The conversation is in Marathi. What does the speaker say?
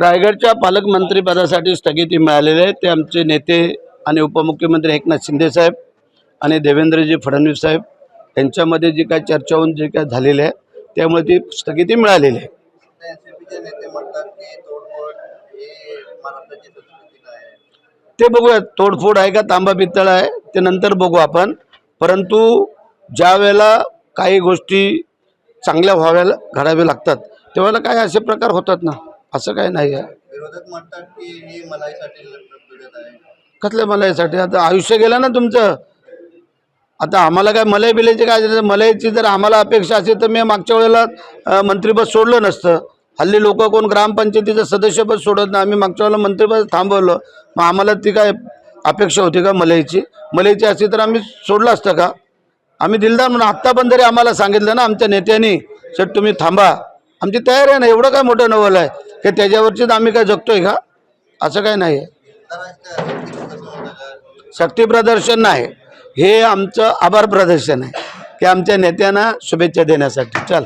रायगडच्या पालकमंत्रीपदासाठी स्थगिती मिळालेली आहे। ते आमचे नेते आणि उपमुख्यमंत्री एकनाथ शिंदे साहेब आणि देवेंद्रजी फडणवीस साहेब यांच्यामध्ये जी काय चर्चा होऊन जे काय झालेली आहे त्यामुळे ती स्थगिती मिळालेली आहे। ते बघूया, तोडफोड आहे का तांबा पित्तळ आहे ते नंतर बघू आपण, परंतु ज्या वेळेला काही गोष्टी चांगल्या व्हाव्या घडावे लागतात तेव्हा काय असे प्रकार होतात ना, असं काय नाही आहे। विरोधक म्हणतात की हे मलाईसाठी लढत आहे। कसल्या मलाईसाठी? आता आयुष्य गेलं ना तुमचं। आता आम्हाला काय मलाई बिलायची काय, मलाईची जर आम्हाला अपेक्षा असेल तर मी मागच्या वेळेला मंत्रिपद सोडलं नसतं। हल्ली लोक कोण ग्रामपंचायतीचं सदस्यपद सोडत नाही, आम्ही मागच्या वेळेला मंत्रिपद थांबवलं। मग आम्हाला ती काय अपेक्षा होती का मलाईची असती तर आम्ही सोडलं असतं का? आम्ही दिलदार म्हणून आत्ता पण तरी आम्हाला सांगितलं ना आमच्या नेत्यांनी, सर तुम्ही थांबा, आमची तयारी आहे ना। एवढं काय मोठं नवल आहे की त्याच्यावरचीच आम्ही काय जगतोय का? असं काय नाही आहे। शक्ती प्रदर्शन नाही, हे आमचं आभार प्रदर्शन आहे की आमच्या नेत्यांना शुभेच्छा देण्यासाठी। चल।